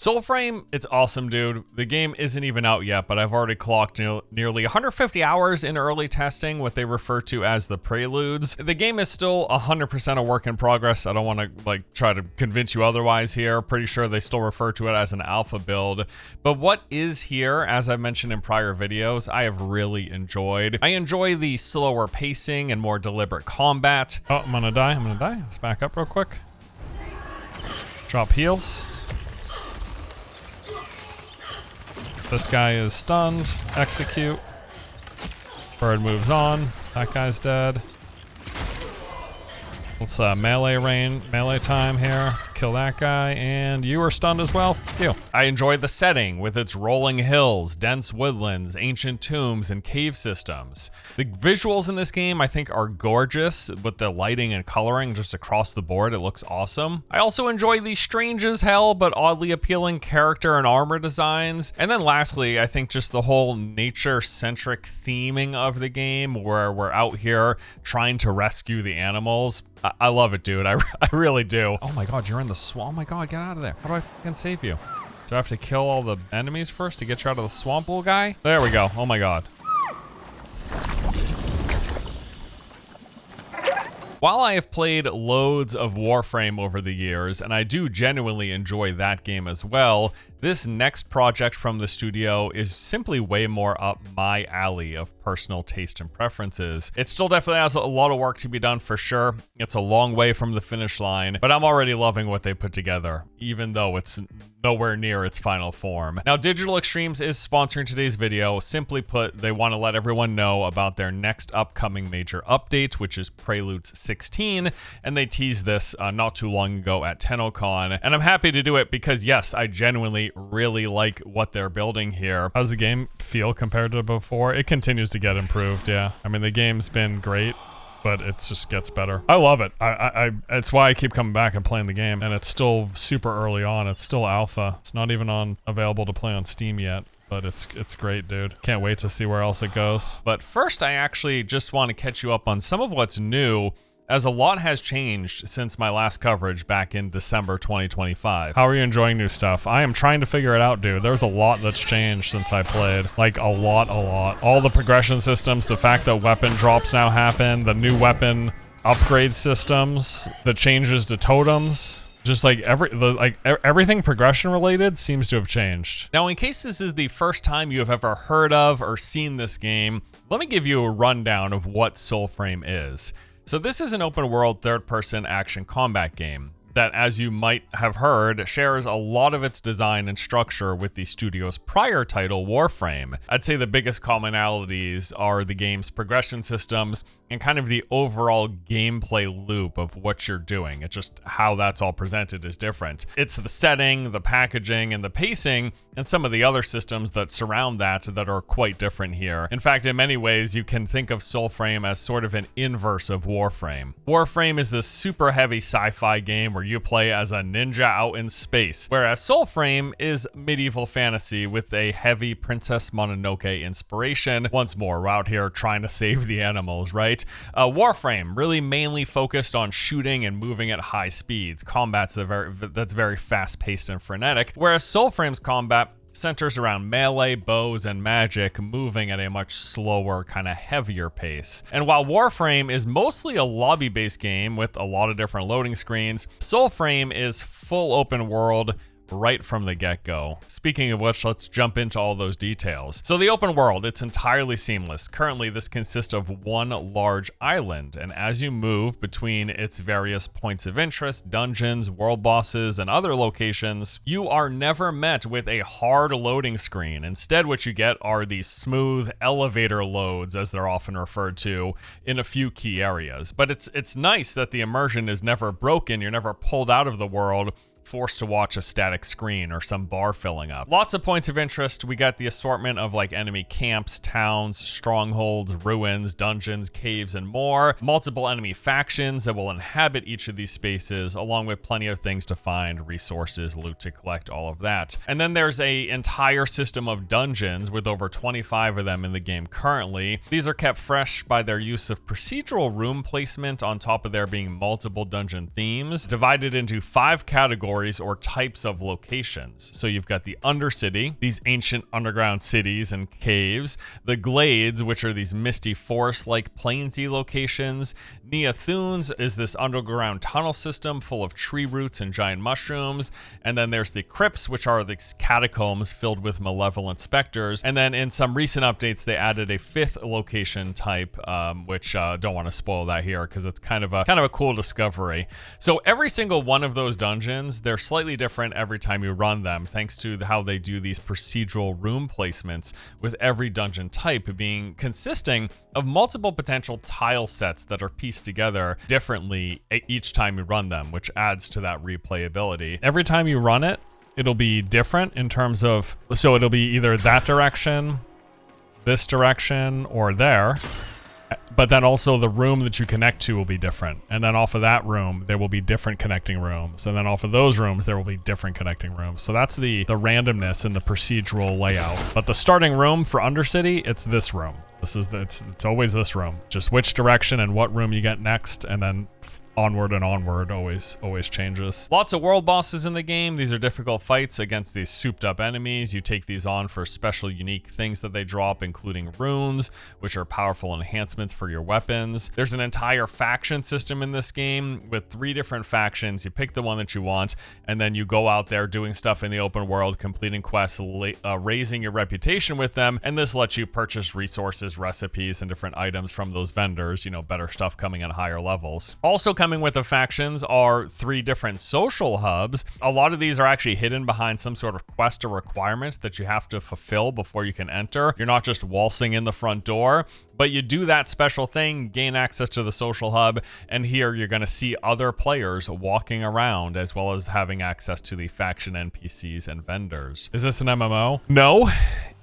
Soulframe, it's awesome, dude. The game isn't even out yet, but I've already clocked nearly 150 hours in early testing, what they refer to as the Preludes. The game is still 100% a work in progress. I don't want to try to convince you otherwise here. Pretty sure they still refer to it as an alpha build. But what is here, as I mentioned in prior videos, I have really enjoyed. I enjoy the slower pacing and more deliberate combat. Oh, I'm gonna die. Let's back up real quick. Drop heals. This guy is stunned. Execute. Bird moves on. That guy's dead. Let's melee time here. Kill that guy, and you are stunned as well. You. I enjoy the setting with its rolling hills, dense woodlands, ancient tombs, and cave systems. The visuals in this game I think are gorgeous with the lighting and coloring just across the board. It looks awesome. I also enjoy the strange as hell but oddly appealing character and armor designs. And then lastly, I think just the whole nature-centric theming of the game where we're out here trying to rescue the animals. I love it, dude. I really do. Oh my god, you're in the swamp. Oh my god, get out of there. How do I fucking save you? Do I have to kill all the enemies first to get you out of the swamp, little guy? There we go. Oh my god. While I have played loads of Warframe over the years, and I do genuinely enjoy that game as well, this next project from the studio is simply way more up my alley of personal taste and preferences. It still definitely has a lot of work to be done for sure. It's a long way from the finish line, but I'm already loving what they put together, even though it's nowhere near its final form. Now, Digital Extremes is sponsoring today's video. Simply put, they want to let everyone know about their next upcoming major update, which is Preludes 16, and they teased this not too long ago at TennoCon, and I'm happy to do it because yes, I genuinely really like what they're building here. How does the game feel compared to before? It continues to get improved, yeah. I mean, the game's been great, but it just gets better. I love it. It's why I keep coming back and playing the game, and it's still super early on. It's still alpha. It's not even available to play on Steam yet. But it's great, dude. Can't wait to see where else it goes. But first, I actually just want to catch you up on some of what's new, as a lot has changed since my last coverage back in December 2025. How are you enjoying new stuff? I am trying to figure it out, dude. There's a lot that's changed since I played. Like, a lot. All the progression systems, the fact that weapon drops now happen, the new weapon upgrade systems, the changes to totems. Just like everything progression related seems to have changed. Now, in case this is the first time you have ever heard of or seen this game, let me give you a rundown of what Soulframe is. So this is an open world third-person action combat game that, as you might have heard, shares a lot of its design and structure with the studio's prior title, Warframe. I'd say the biggest commonalities are the game's progression systems and kind of the overall gameplay loop of what you're doing. It's just how that's all presented is different. It's the setting, the packaging, and the pacing, and some of the other systems that surround that are quite different here. In fact, in many ways, you can think of Soulframe as sort of an inverse of Warframe. Warframe is this super heavy sci-fi game where you play as a ninja out in space, whereas Soulframe is medieval fantasy with a heavy Princess Mononoke inspiration. Once more, we're out here trying to save the animals, right? Warframe really mainly focused on shooting and moving at high speeds. Combat's that's very fast-paced and frenetic, whereas Soulframe's combat centers around melee, bows, and magic, moving at a much slower, kind of heavier pace. And while Warframe is mostly a lobby-based game with a lot of different loading screens, Soulframe is full open world right from the get-go. Speaking of which, let's jump into all those details. So the open world, it's entirely seamless. Currently, this consists of one large island, and as you move between its various points of interest, dungeons, world bosses, and other locations, you are never met with a hard loading screen. Instead, what you get are these smooth elevator loads, as they're often referred to, in a few key areas. But it's nice that the immersion is never broken. You're never pulled out of the world, forced to watch a static screen or some bar filling up. Lots of points of interest. We got the assortment of like enemy camps, towns, strongholds, ruins, dungeons, caves, and more. Multiple enemy factions that will inhabit each of these spaces, along with plenty of things to find, resources, loot to collect, all of that. And then there's an entire system of dungeons with over 25 of them in the game currently. These are kept fresh by their use of procedural room placement on top of there being multiple dungeon themes, divided into 5 categories categories or types of locations. So you've got the Undercity, these ancient underground cities and caves, the Glades, which are these misty forest-like plainsy locations. Neothunes is this underground tunnel system full of tree roots and giant mushrooms. And then there's the Crypts, which are these catacombs filled with malevolent specters. And then in some recent updates, they added a 5th location type, which don't want to spoil that here because it's kind of a cool discovery. So every single one of those dungeons, they're slightly different every time you run them, thanks to how they do these procedural room placements, with every dungeon type being consisting of multiple potential tile sets that are pieced together differently each time you run them, which adds to that replayability. Every time you run it, it'll be different in terms of, so it'll be either that direction, this direction, or there. But then also the room that you connect to will be different. And then off of that room, there will be different connecting rooms. And then off of those rooms, there will be different connecting rooms. So that's the randomness in the procedural layout. But the starting room for Undercity, it's this room. It's always this room. Just which direction and what room you get next, and then onward and onward always changes. Lots of world bosses in the game. These are difficult fights against these souped up enemies. You take these on for special unique things that they drop, including runes, which are powerful enhancements for your weapons. There's an entire faction system in this game with 3 different factions. You pick the one that you want, and then you go out there doing stuff in the open world, completing quests, raising your reputation with them, and this lets you purchase resources, recipes, and different items from those vendors, better stuff coming at higher levels. Also coming with the factions are 3 different social hubs. A lot of these are actually hidden behind some sort of quest or requirements that you have to fulfill before you can enter. You're not just waltzing in the front door, but you do that special thing, gain access to the social hub, and here you're going to see other players walking around, as well as having access to the faction NPCs and vendors. Is this an MMO? No.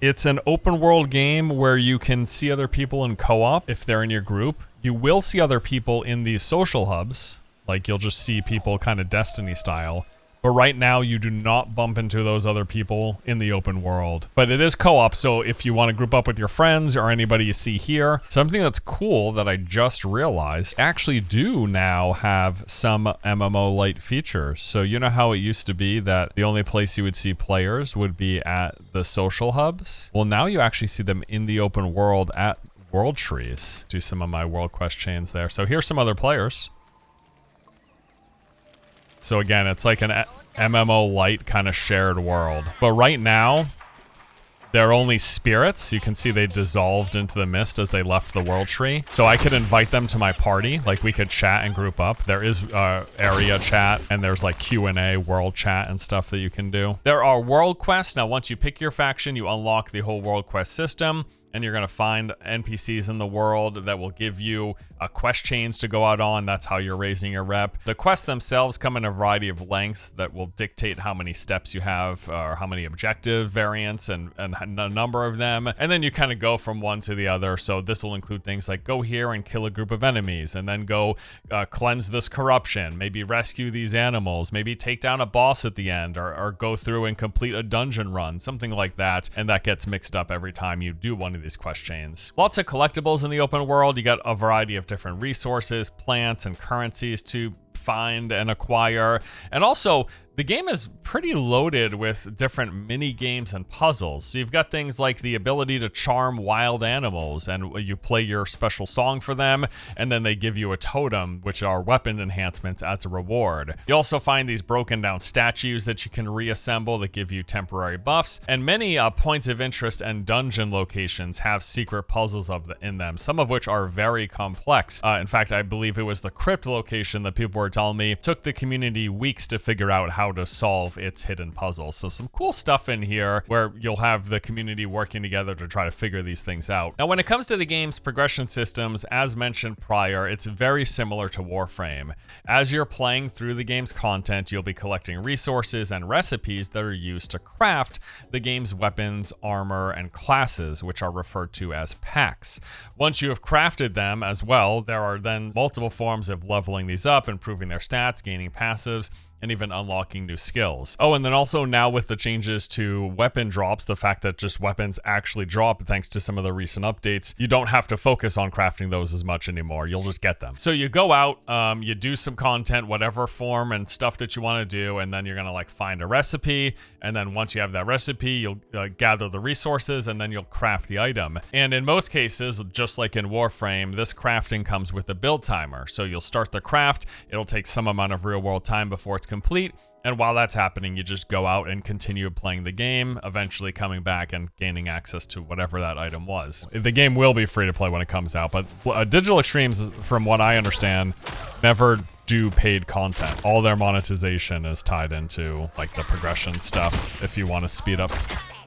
It's an open world game where you can see other people in co-op if they're in your group. You will see other people in these social hubs, like you'll just see people kind of Destiny style. But right now you do not bump into those other people in the open world. But it is co-op, so if you want to group up with your friends or anybody you see here, something that's cool that I just realized, actually do now have some MMO-light features. So you know how it used to be that the only place you would see players would be at the social hubs? Well, now you actually see them in the open world at world trees. Do some of my world quest chains there. So here's some other players. So again, it's like an MMO light kind of shared world. But right now, they're only spirits. You can see they dissolved into the mist as they left the world tree. So I could invite them to my party. Like we could chat and group up. There is area chat, and there's like Q&A, world chat and stuff that you can do. There are world quests. Now, once you pick your faction, you unlock the whole world quest system. And you're going to find NPCs in the world that will give you quest chains to go out on. That's how you're raising your rep. The quests themselves come in a variety of lengths that will dictate how many steps you have, or how many objective variants and a number of them. And then you kind of go from one to the other. So this will include things like go here and kill a group of enemies, and then go cleanse this corruption, maybe rescue these animals, maybe take down a boss at the end, or go through and complete a dungeon run, something like that. And that gets mixed up every time you do one of these quest chains. Lots of collectibles in the open world. You got a variety of different resources, plants, and currencies to find and acquire. And also, the game is pretty loaded with different mini games and puzzles. So you've got things like the ability to charm wild animals, and you play your special song for them, and then they give you a totem, which are weapon enhancements as a reward. You also find these broken down statues that you can reassemble that give you temporary buffs, and many points of interest and dungeon locations have secret puzzles in them, some of which are very complex. In fact, I believe it was the crypt location that people were telling me took the community weeks to figure out how to solve its hidden puzzles. So some cool stuff in here where you'll have the community working together to try to figure these things out. Now, when it comes to the game's progression systems, as mentioned prior, it's very similar to Warframe. As you're playing through the game's content, you'll be collecting resources and recipes that are used to craft the game's weapons, armor, and classes, which are referred to as packs. Once you have crafted them as well, there are then multiple forms of leveling these up, improving their stats, gaining passives, and even unlocking new skills. Oh, and then also now with the changes to weapon drops, the fact that just weapons actually drop thanks to some of the recent updates, you don't have to focus on crafting those as much anymore. You'll just get them. So you go out, you do some content, whatever form and stuff that you want to do, and then you're gonna like find a recipe, and then once you have that recipe, you'll gather the resources, and then you'll craft the item. And in most cases, just like in Warframe, this crafting comes with a build timer. So you'll start the craft, it'll take some amount of real world time before it's complete, and while that's happening, you just go out and continue playing the game, eventually coming back and gaining access to whatever that item was. The game will be free to play when it comes out, but Digital Extremes, from what I understand, never do paid content. All their monetization is tied into like the progression stuff if you want to speed up,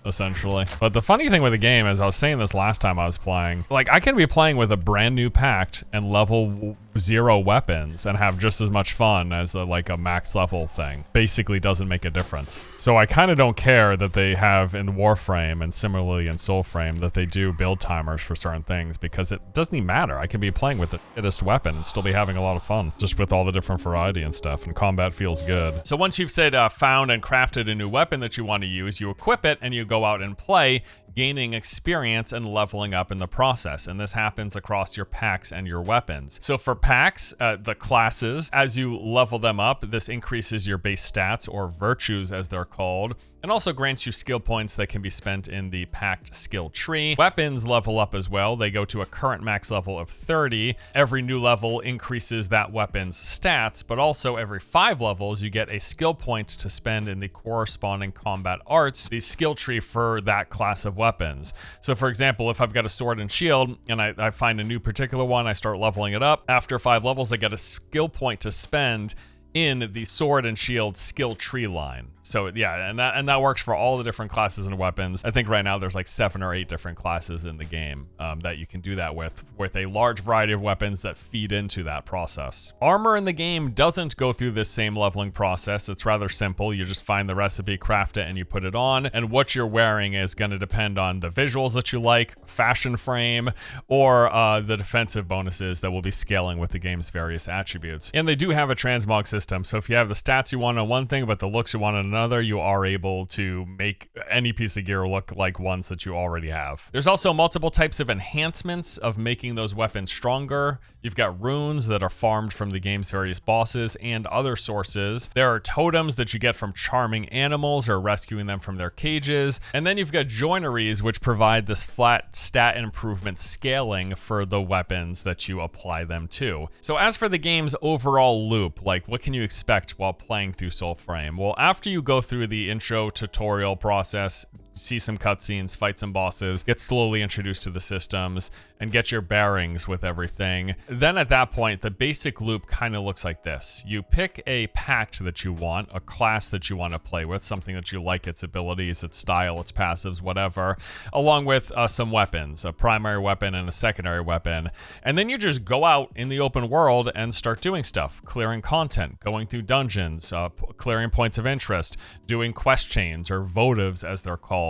essentially. But the funny thing with the game is, I was saying this last time I was playing, like I can be playing with a brand new pact and level 0 weapons and have just as much fun as like a max level thing. Basically doesn't make a difference. So I kind of don't care that they have in Warframe and similarly in Soulframe that they do build timers for certain things, because it doesn't even matter. I can be playing with the shittest weapon and still be having a lot of fun just with all the different variety and stuff, and combat feels good. So once you've said found and crafted a new weapon that you want to use, you equip it and you go out and play, gaining experience and leveling up in the process. And this happens across your packs and your weapons. So for packs, the classes, as you level them up, this increases your base stats, or virtues as they're called, and also grants you skill points that can be spent in the packed skill tree. Weapons level up as well. They go to a current max level of 30. Every new level increases that weapon's stats, but also every 5 levels, you get a skill point to spend in the corresponding combat arts, the skill tree for that class of weapons. So for example, if I've got a sword and shield and I find a new particular one, I start leveling it up. After 5 levels, I get a skill point to spend in the sword and shield skill tree line. So yeah, and that works for all the different classes and weapons. I think right now there's like 7 or 8 different classes in the game that you can do that with a large variety of weapons that feed into that process. Armor in the game doesn't go through this same leveling process. It's rather simple. You just find the recipe, craft it, and you put it on. And what you're wearing is going to depend on the visuals that you like, fashion frame, or the defensive bonuses that will be scaling with the game's various attributes. And they do have a transmog system. So if you have the stats you want on one thing, but the looks you want on another, you are able to make any piece of gear look like ones that you already have. There's also multiple types of enhancements of making those weapons stronger. You've got runes that are farmed from the game's various bosses and other sources. There are totems that you get from charming animals or rescuing them from their cages. And then you've got joineries, which provide this flat stat improvement scaling for the weapons that you apply them to. So as for the game's overall loop, like what can you expect while playing through Soulframe? Well, after you go through the intro tutorial process, see some cutscenes, fight some bosses, get slowly introduced to the systems, and get your bearings with everything. Then at that point, the basic loop kind of looks like this. You pick a pact that you want, a class that you want to play with, something that you like, its abilities, its style, its passives, whatever, along with some weapons, a primary weapon and a secondary weapon. And then you just go out in the open world and start doing stuff, clearing content, going through dungeons, clearing points of interest, doing quest chains or votives as they're called.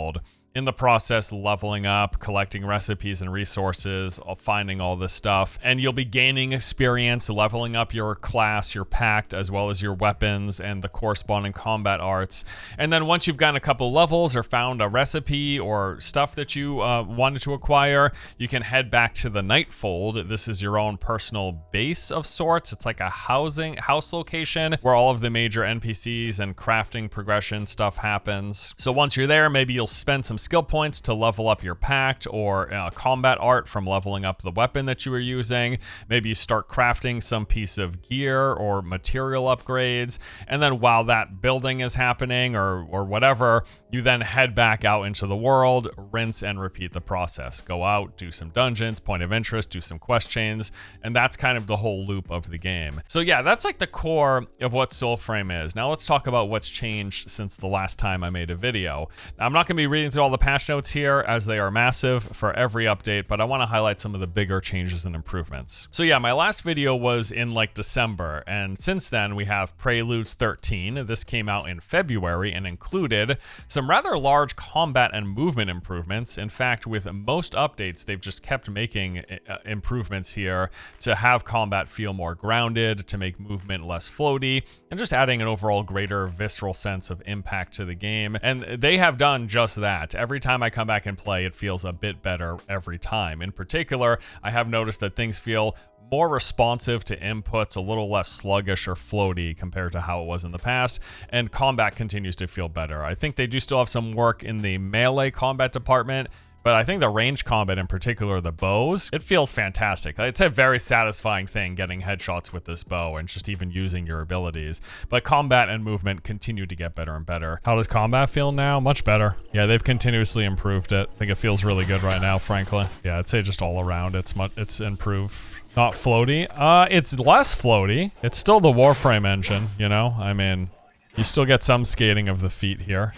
In the process, leveling up, collecting recipes and resources, finding all this stuff, and you'll be gaining experience, leveling up your class, your pact, as well as your weapons and the corresponding combat arts. And then once you've gotten a couple levels or found a recipe or stuff that you wanted to acquire, you can head back to the Nightfold. This is your own personal base of sorts. It's like a house location where all of the major NPCs and crafting progression stuff happens. So once you're there, maybe you'll spend some skill points to level up your pact or combat art from leveling up the weapon that you were using. Maybe you start crafting some piece of gear or material upgrades, and then while that building is happening or whatever, you then head back out into the world, rinse and repeat the process. Go out, do some dungeons, point of interest, do some quest chains, and that's kind of the whole loop of the game. So yeah, that's like the core of what Soulframe is. Now let's talk about what's changed since the last time I made a video. Now, I'm not going to be reading through all the patch notes here as they are massive for every update, but I want to highlight some of the bigger changes and improvements. So yeah, my last video was in like December, and since then we have Preludes 13. This came out in February and included some some rather large combat and movement improvements. In fact, with most updates, they've just kept making improvements here to have combat feel more grounded, to make movement less floaty, and just adding an overall greater visceral sense of impact to the game. And they have done just that. Every time I come back and play, it feels a bit better every time. In particular, I have noticed that things feel more responsive to inputs, a little less sluggish or floaty compared to how it was in the past, and combat continues to feel better. I think they do still have some work in the melee combat department, but I think the range combat, in particular the bows, it feels fantastic. It's a very satisfying thing getting headshots with this bow and just even using your abilities. But combat and movement continue to get better and better. How does combat feel now? Much better. Yeah, they've continuously improved it. I think it feels really good right now, frankly. Yeah, I'd say just all around it's improved. Not floaty. It's less floaty. It's still the Warframe engine, you know? I mean, you still get some skating of the feet here.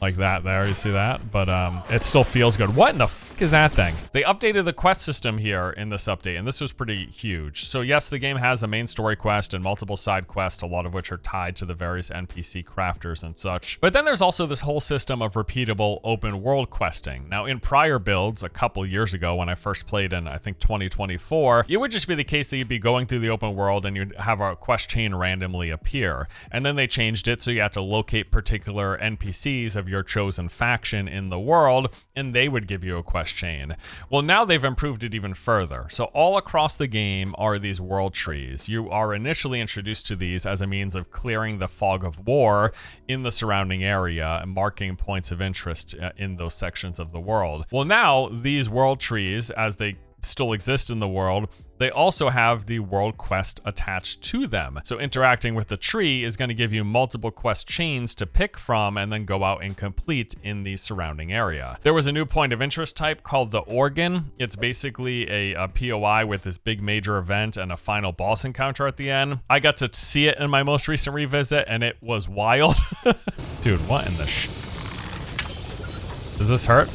Like that there, you see that? But it still feels good. What in the fuck is that thing? They updated the quest system here in this update, and this was pretty huge. So yes, the game has a main story quest and multiple side quests, a lot of which are tied to the various NPC crafters and such. But then there's also this whole system of repeatable open world questing. Now in prior builds, a couple years ago when I first played in, I think 2024, it would just be the case that you'd be going through the open world and you'd have a quest chain randomly appear. And then they changed it so you had to locate particular NPCs of your chosen faction in the world, and they would give you a quest chain. Well, now they've improved it even further. So all across the game are these world trees. You are initially introduced to these as a means of clearing the fog of war in the surrounding area and marking points of interest in those sections of the world. Well, now these world trees, as they still exist in the world, they also have the world quest attached to them. So interacting with the tree is going to give you multiple quest chains to pick from and then go out and complete in the surrounding area. There was a new point of interest type called the Organ. It's basically a POI with this big major event and a final boss encounter at the end. I got to see it in my most recent revisit and it was wild. Dude, what in the Does this hurt?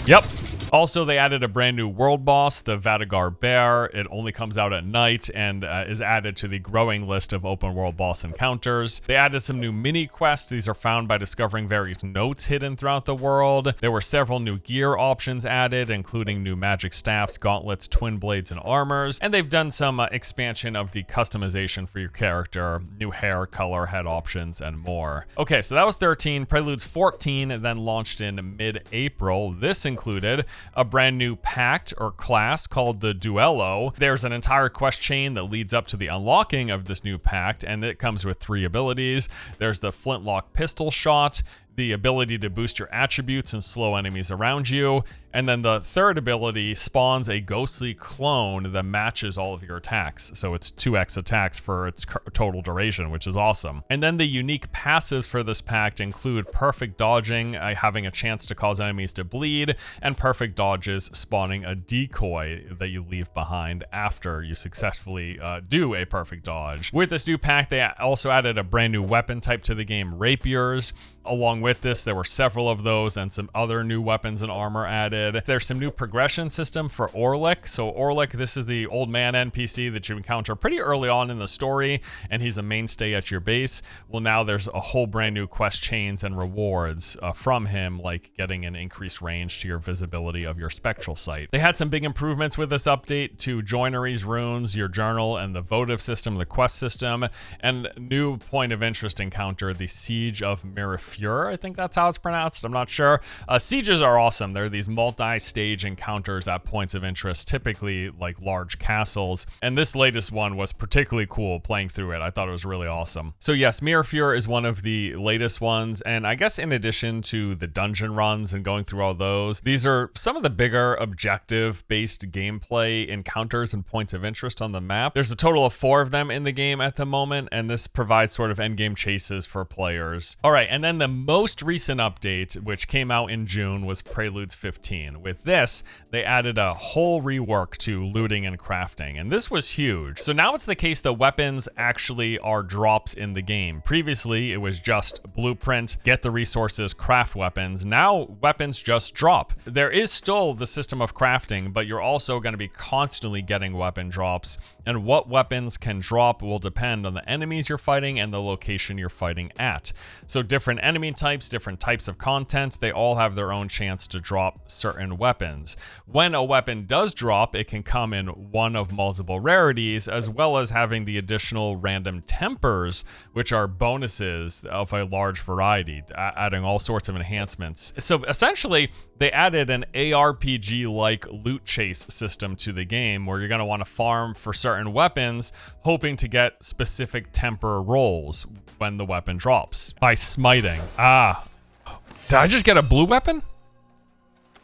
Yep. Also, they added a brand new world boss, the Vadagar Bear. It only comes out at night and is added to the growing list of open world boss encounters. They added some new mini quests. These are found by discovering various notes hidden throughout the world. There were several new gear options added, including new magic staffs, gauntlets, twin blades, and armors. And they've done some expansion of the customization for your character, new hair, color, head options, and more. Okay, so that was 13. Preludes 14 then launched in mid-April. This included a brand new pact or class called the Duello. There's an entire quest chain that leads up to the unlocking of this new pact, and it comes with 3 abilities. There's the flintlock pistol shot, the ability to boost your attributes and slow enemies around you, and then the third ability spawns a ghostly clone that matches all of your attacks. So it's 2x attacks for its total duration, which is awesome. And then the unique passives for this pact include perfect dodging, having a chance to cause enemies to bleed, and perfect dodges spawning a decoy that you leave behind after you successfully do a perfect dodge. With this new pact, they also added a brand new weapon type to the game, rapiers. Along with this, there were several of those and some other new weapons and armor added. There's some new progression system for Orlick. So Orlick, this is the old man NPC that you encounter pretty early on in the story, and he's a mainstay at your base. Well, now there's a whole brand new quest chains and rewards from him, like getting an increased range to your visibility of your spectral sight. They had some big improvements with this update to joineries, runes, your journal, and the votive system, the quest system, and new point of interest encounter, the Siege of Mirafleur. I think that's how it's pronounced. I'm not sure. Sieges are awesome. They're these multi-stage encounters at points of interest, typically like large castles. And this latest one was particularly cool playing through it. I thought it was really awesome. So yes, Mirafleur is one of the latest ones. And I guess in addition to the dungeon runs and going through all those, these are some of the bigger objective-based gameplay encounters and points of interest on the map. There's a total of 4 of them in the game at the moment, and this provides sort of endgame chases for players. All right, and then the most recent update, which came out in June, was Preludes 15. With this, they added a whole rework to looting and crafting, and this was huge. So now it's the case that weapons actually are drops in the game. Previously, it was just blueprint, get the resources, craft weapons. Now, weapons just drop. There is still the system of crafting, but you're also going to be constantly getting weapon drops and what weapons can drop will depend on the enemies you're fighting and the location you're fighting at. So different enemy types, different types of content, they all have their own chance to drop certain weapons. When a weapon does drop, it can come in one of multiple rarities, as well as having the additional random tempers, which are bonuses of a large variety, adding all sorts of enhancements. So essentially, they added an ARPG-like loot chase system to the game where you're going to want to farm for certain weapons, hoping to get specific temper rolls when the weapon drops by smiting. Did I just get a blue weapon?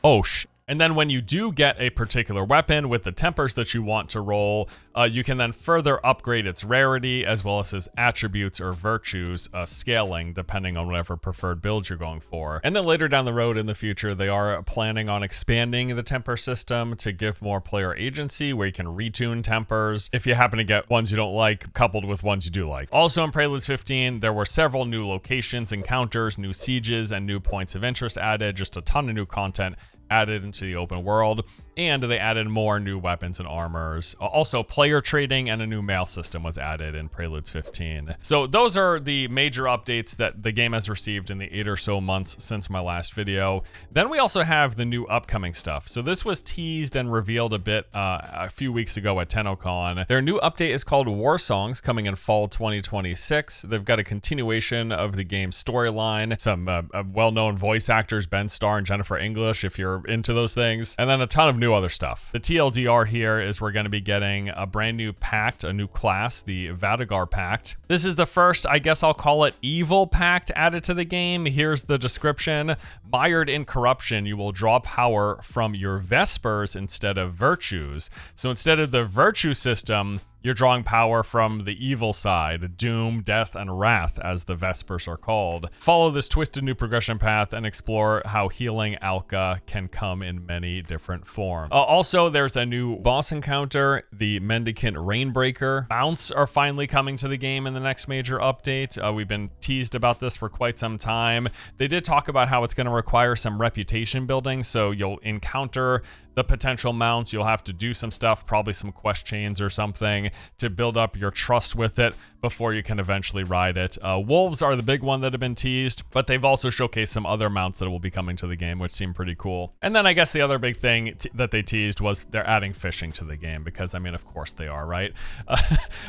Oh, And then when you do get a particular weapon with the tempers that you want to roll, you can then further upgrade its rarity as well as its attributes or virtues, scaling depending on whatever preferred build you're going for. And then later down the road in the future, they are planning on expanding the temper system to give more player agency, where you can retune tempers if you happen to get ones you don't like coupled with ones you do like. Also in Preludes 15, there were several new locations, encounters, new sieges, and new points of interest added, just a ton of new content added into the open world, and they added more new weapons and armors. Also, player trading and a new mail system was added in Preludes 15. So those are the major updates that the game has received in the 8 or so months since my last video. Then we also have the new upcoming stuff. So this was teased and revealed a bit a few weeks ago at TennoCon. Their new update is called War Songs, coming in fall 2026. They've got a continuation of the game's storyline, some well-known voice actors, Ben Starr and Jennifer English, if you're into those things, and then a ton of new other stuff. The TLDR here is we're going to be getting a brand new pact, a new class, the Vadagar Pact. This is the first, I guess I'll call it, evil pact added to the game. Here's the description. Mired in corruption, you will draw power from your Vespers instead of virtues. So instead of the virtue system, you're drawing power from the evil side, doom, death, and wrath, as the Vespers are called. Follow this twisted new progression path and explore how healing Alka can come in many different forms. Also, there's a new boss encounter, the Mendicant Rainbreaker. Mounts are finally coming to the game in the next major update. We've been teased about this for quite some time. They did talk about how it's going to require some reputation building, so you'll encounter the potential mounts, you'll have to do some stuff, probably some quest chains or something, to build up your trust with it before you can eventually ride it. Wolves are the big one that have been teased, but they've also showcased some other mounts that will be coming to the game, which seem pretty cool. And then I guess the other big thing that they teased was they're adding fishing to the game, because I mean, of course they are, right?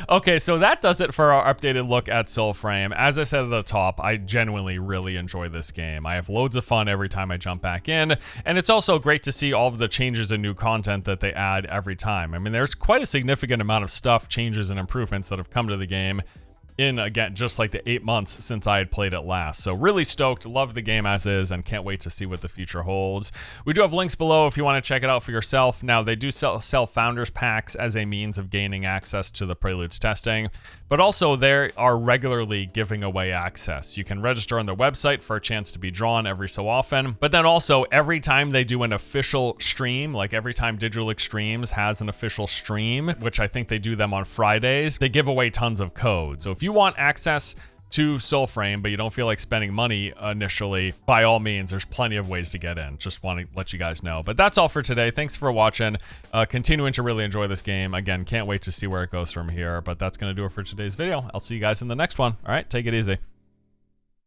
Okay, so that does it for our updated look at Soulframe. As I said at the top, I genuinely really enjoy this game. I have loads of fun every time I jump back in, and it's also great to see all of the changes and new content that they add every time. I mean, there's quite a significant amount of stuff, changes, and improvements that have come to the game in, again, just like the 8 months since I had played it last. So really stoked, love the game as is, and can't wait to see what the future holds. We do have links below if you want to check it out for yourself. Now, they do sell Founders Packs as a means of gaining access to the Preludes testing, but also they are regularly giving away access. You can register on their website for a chance to be drawn every so often, but then also every time they do an official stream, like every time Digital Extremes has an official stream, which I think they do them on Fridays, they give away tons of codes. So if you want access to Soulframe, but you don't feel like spending money initially, by all means, there's plenty of ways to get in. Just want to let you guys know. But that's all for today. Thanks for watching. Continuing to really enjoy this game. Again, can't wait to see where it goes from here, but that's going to do it for today's video. I'll see you guys in the next one. All right, take it easy.